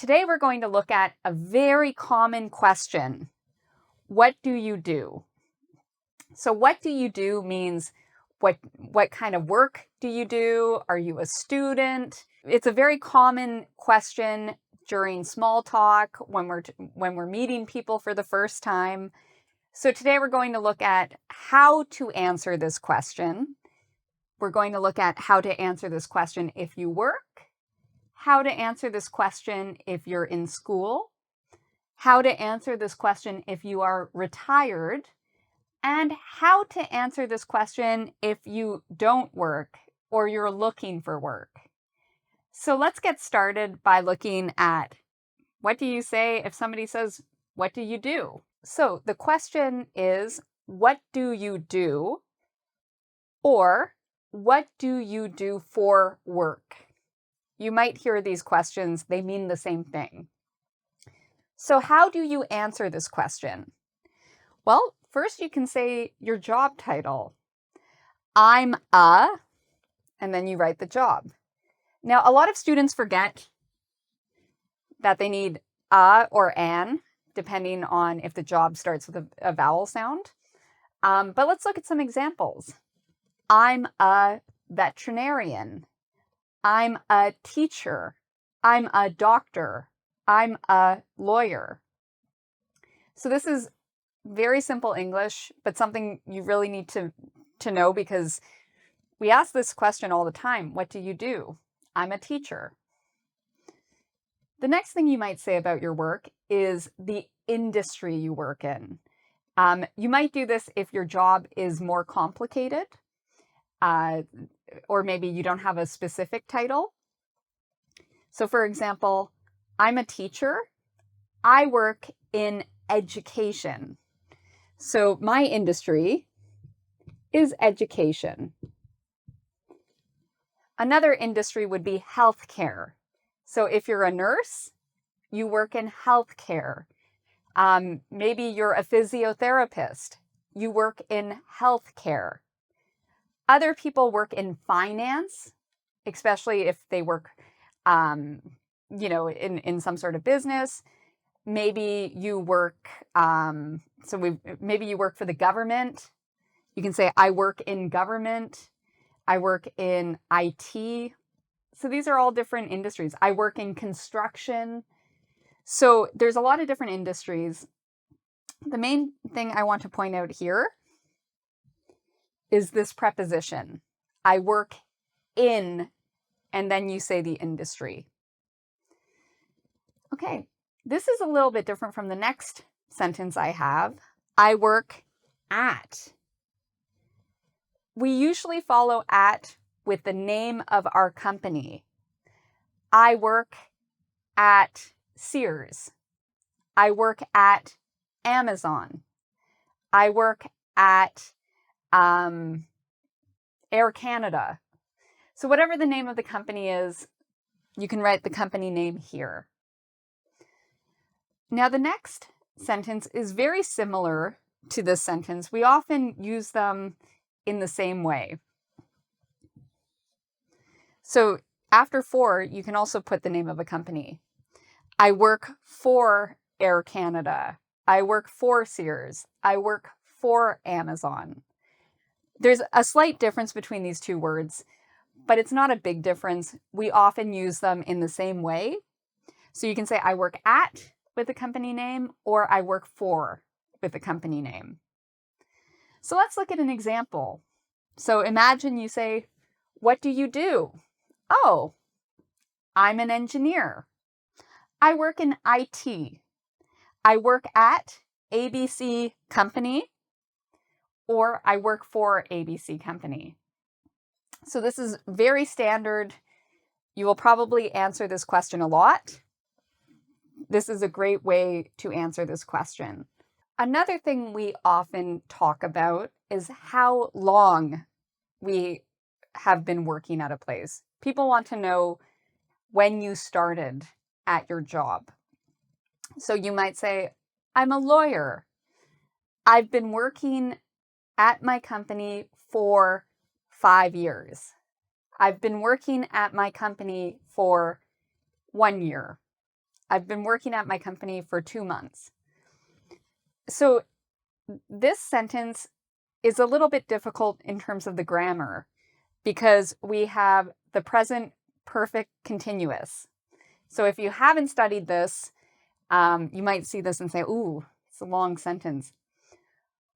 Today we're going to look at a very common question. What do you do? So what do you do means what kind of work do you do? Are you a student? It's a very common question during small talk when we're meeting people for the first time. So today we're going to look at how to answer this question. We're going to look at how to answer this question if you work, how to answer this question if you're in school, how to answer this question if you are retired, and how to answer this question if you don't work or you're looking for work. So let's get started by looking at what do you say if somebody says, what do you do? So the question is, what do you do? Or what do you do for work? You might hear these questions, they mean the same thing. So how do you answer this question? Well, first you can say your job title. I'm a, and then you write the job. Now, a lot of students forget that they need a or an, depending on if the job starts with a vowel sound. But let's look at some examples. I'm a veterinarian. I'm a teacher. I'm a doctor. I'm a lawyer. So this is very simple English, but something you really need to know because we ask this question all the time. What do you do? I'm a teacher. The next thing you might say about your work is the industry you work in. You might do this if your job is more complicated, or maybe you don't have a specific title. So for example, I'm a teacher. I work in education. So my industry is education. Another industry would be healthcare. So if you're a nurse, you work in healthcare. Maybe you're a physiotherapist. You work in healthcare. Other people work in finance, especially if they work, in some sort of business. Maybe you work, maybe you work for the government. You can say, I work in government. I work in IT. So these are all different industries. I work in construction. So there's a lot of different industries. The main thing I want to point out here is this preposition. I work in, and then you say the industry. Okay, this is a little bit different from the next sentence I have. I work at. We usually follow at with the name of our company. I work at Sears. I work at Amazon. I work at Air Canada. So whatever the name of the company is, you can write the company name here. Now the next sentence is very similar to this sentence. We often use them in the same way. So after for, you can also put the name of a company. I work for Air Canada. I work for Sears. I work for Amazon. There's a slight difference between these two words, but it's not a big difference. We often use them in the same way. So you can say I work at with the company name, or I work for with the company name. So let's look at an example. So imagine you say, what do you do? Oh, I'm an engineer. I work in IT. I work at ABC Company, or I work for ABC Company. So this is very standard. You will probably answer this question a lot. This is a great way to answer this question. Another thing we often talk about is how long we have been working at a place. People want to know when you started at your job. So you might say, I'm a lawyer. I've been working at my company for 5 years. I've been working at my company for 1 year. I've been working at my company for 2 months. So this sentence is a little bit difficult in terms of the grammar because we have the present perfect continuous. So if you haven't studied this, you might see this and say, ooh, it's a long sentence.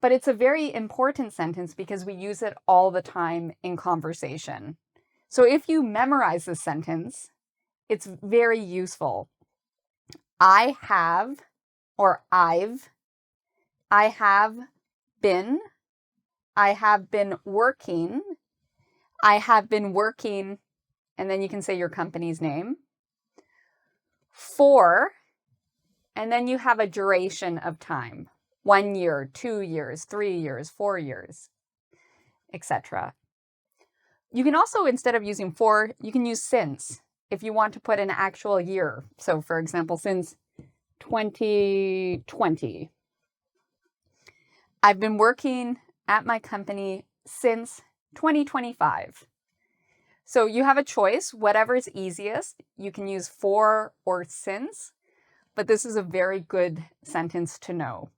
But it's a very important sentence because we use it all the time in conversation. So if you memorize this sentence, it's very useful. I have, or I have been, I have been working, I have been working, and then you can say your company's name, for, and then you have a duration of time, 1 year, 2 years, 3 years, 4 years, etc. You can also, instead of using for, you can use since if you want to put an actual year. So for example, since 2020. I've been working at my company since 2025. So you have a choice, whatever is easiest. You can use for or since, but this is a very good sentence to know.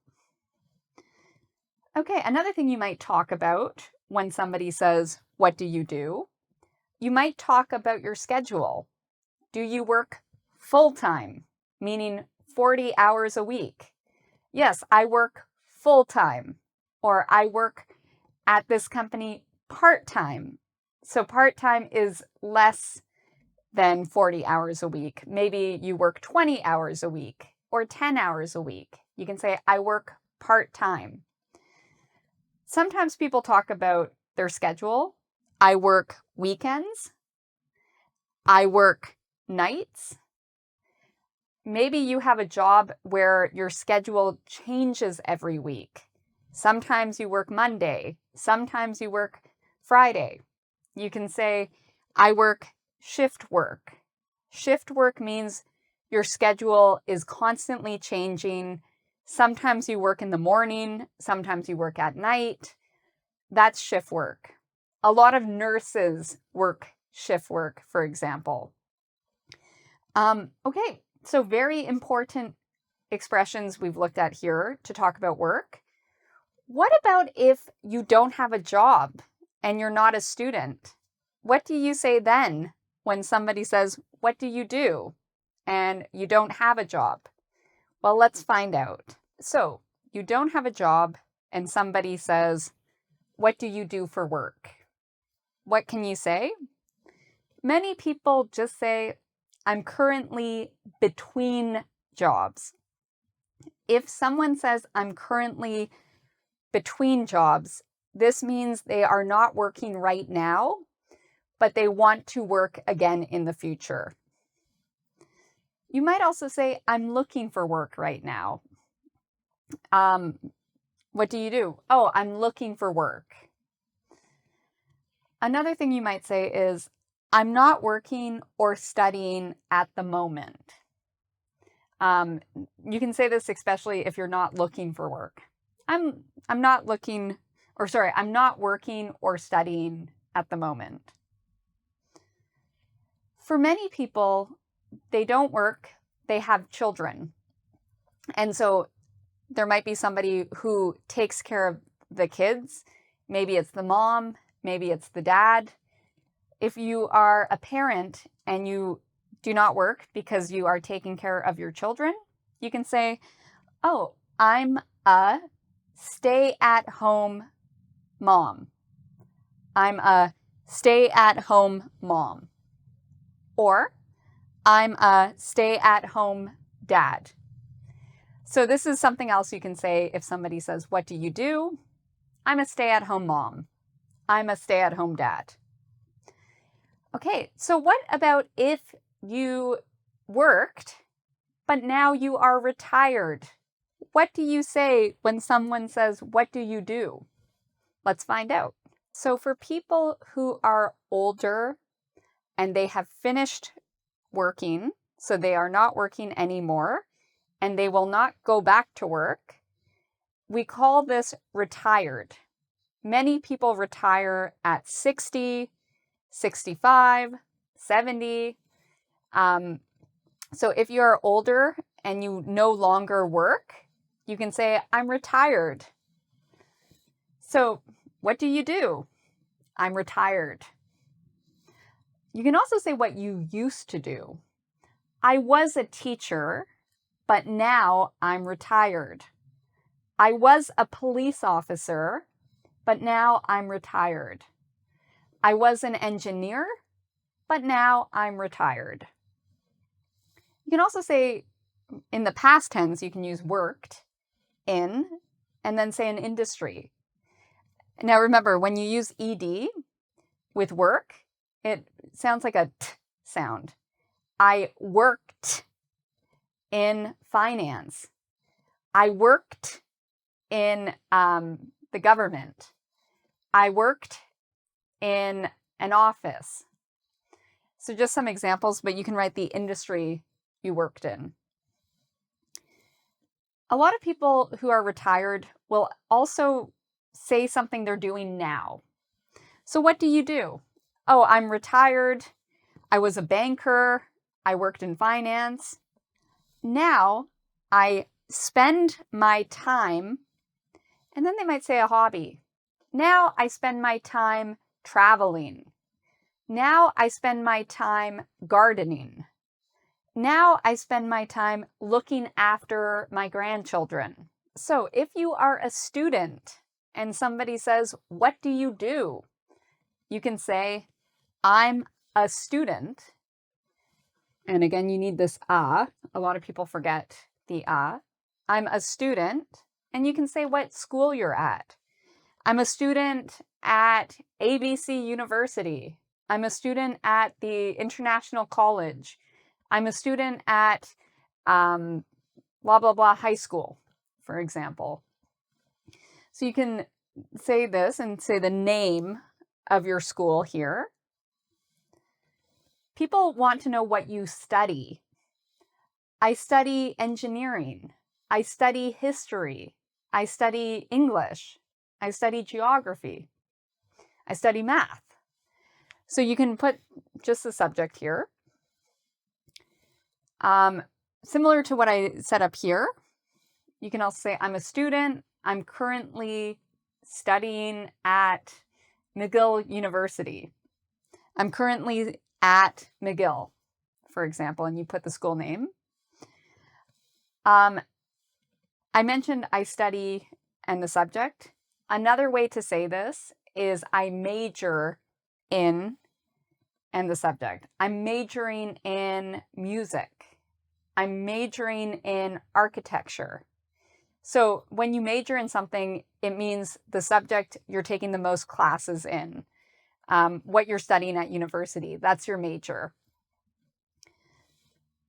Okay, another thing you might talk about when somebody says, what do? You might talk about your schedule. Do you work full-time, meaning 40 hours a week? Yes, I work full-time, or I work at this company part-time. So part-time is less than 40 hours a week. Maybe you work 20 hours a week or 10 hours a week. You can say, I work part-time. Sometimes people talk about their schedule. I work weekends. I work nights. Maybe you have a job where your schedule changes every week. Sometimes you work Monday. Sometimes you work Friday. You can say, I work shift work. Shift work means your schedule is constantly changing. Sometimes you work in the morning. Sometimes you work at night. That's shift work. A lot of nurses work shift work, for example. Okay. So very important expressions we've looked at here to talk about work. What about if you don't have a job and you're not a student? What do you say then when somebody says, what do you do? And you don't have a job? Well, let's find out. So you don't have a job and somebody says, what do you do for work? What can you say? Many people just say, I'm currently between jobs. If someone says, I'm currently between jobs, this means they are not working right now, but they want to work again in the future. You might also say, I'm looking for work right now. What do you do? Oh, I'm looking for work. Another thing you might say is, I'm not working or studying at the moment. You can say this especially if you're not looking for work. I'm not working or studying at the moment. For many people, they don't work, they have children. And so there might be somebody who takes care of the kids. Maybe it's the mom, maybe it's the dad. If you are a parent and you do not work because you are taking care of your children, you can say, oh, I'm a stay-at-home mom. I'm a stay-at-home mom. Or I'm a stay-at-home dad. So this is something else you can say if somebody says, what do you do? I'm a stay-at-home mom. I'm a stay-at-home dad. Okay, so what about if you worked, but now you are retired? What do you say when someone says, what do you do? Let's find out. So for people who are older and they have finished working, so they are not working anymore, and they will not go back to work, we call this retired. Many people retire at 60, 65, 70. So if you are older and you no longer work, you can say, I'm retired. So what do you do? I'm retired. You can also say what you used to do. I was a teacher, but now I'm retired. I was a police officer, but now I'm retired. I was an engineer, but now I'm retired. You can also say in the past tense, you can use worked, in, and then say an industry. Now remember, when you use ed with work, it sounds like a t sound. I worked in finance. I worked in the government. I worked in an office. So just some examples, but you can write the industry you worked in. A lot of people who are retired will also say something they're doing now. So what do you do? Oh, I'm retired. I was a banker. I worked in finance. Now I spend my time, and then they might say a hobby. Now I spend my time traveling. Now I spend my time gardening. Now I spend my time looking after my grandchildren. So if you are a student and somebody says, what do? You can say, I'm a student. And again, you need this a. A lot of people forget the a. I'm a student. And you can say what school you're at. I'm a student at ABC University. I'm a student at the International College. I'm a student at blah, blah, blah high school, for example. So you can say this and say the name of your school here. People want to know what you study. I study engineering. I study history. I study English. I study geography. I study math. So you can put just the subject here. Similar to what I set up here, you can also say, I'm a student. I'm currently studying at McGill University. I'm currently at McGill, for example, and you put the school name. I mentioned I study and the subject. Another way to say this is I major in and the subject. I'm majoring in music. I'm majoring in architecture. So when you major in something, it means the subject you're taking the most classes in, what you're studying at university. That's your major.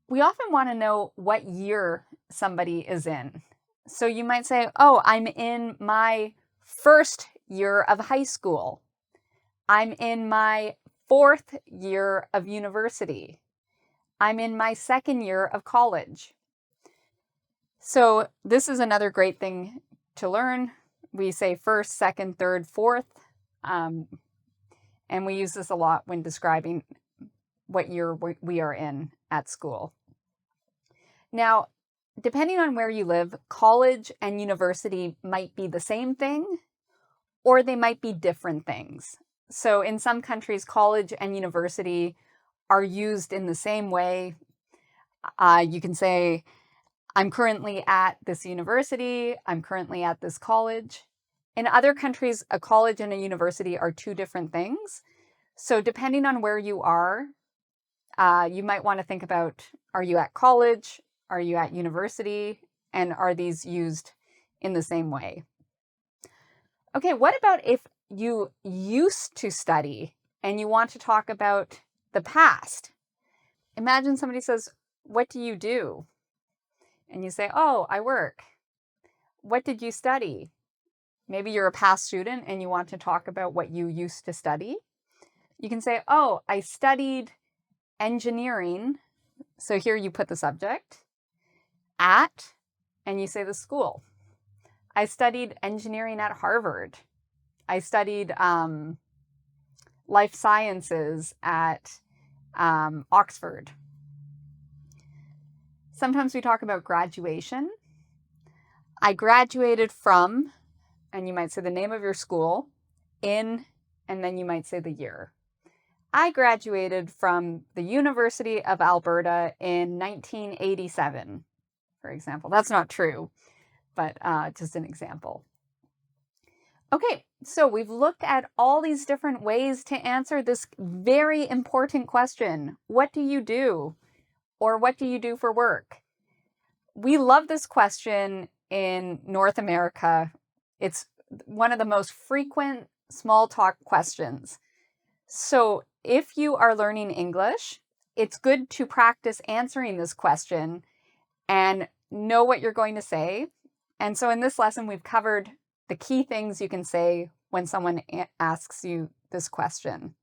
We often want to know what year somebody is in. So you might say, oh, I'm in my first year of high school. I'm in my fourth year of university. I'm in my second year of college. So this is another great thing to learn. We say first, second, third, fourth. And we use this a lot when describing what year we are in at school. Now, depending on where you live, college and university might be the same thing, or they might be different things. So in some countries, college and university are used in the same way. You can say, I'm currently at this university. I'm currently at this college. In other countries, a college and a university are two different things. So depending on where you are, you might want to think about, are you at college? Are you at university? And are these used in the same way? Okay, what about if you used to study and you want to talk about the past? Imagine somebody says, what do you do? And you say, oh, I work. What did you study? Maybe you're a past student and you want to talk about what you used to study. You can say, oh, I studied engineering. So here you put the subject at, and you say the school. I studied engineering at Harvard. I studied life sciences at Oxford. Sometimes we talk about graduation. I graduated from, and you might say the name of your school, in, and then you might say the year. I graduated from the University of Alberta in 1987, for example. That's not true, but just an example. Okay, so we've looked at all these different ways to answer this very important question. What do you do? Or what do you do for work? We love this question in North America. It's one of the most frequent small talk questions. So if you are learning English, it's good to practice answering this question and know what you're going to say. And so in this lesson, we've covered the key things you can say when someone asks you this question.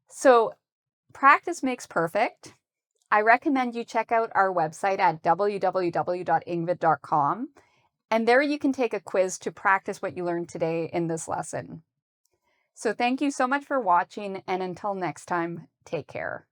So practice makes perfect. I recommend you check out our website at www.ingvid.com, and there you can take a quiz to practice what you learned today in this lesson. So thank you so much for watching, and until next time, take care.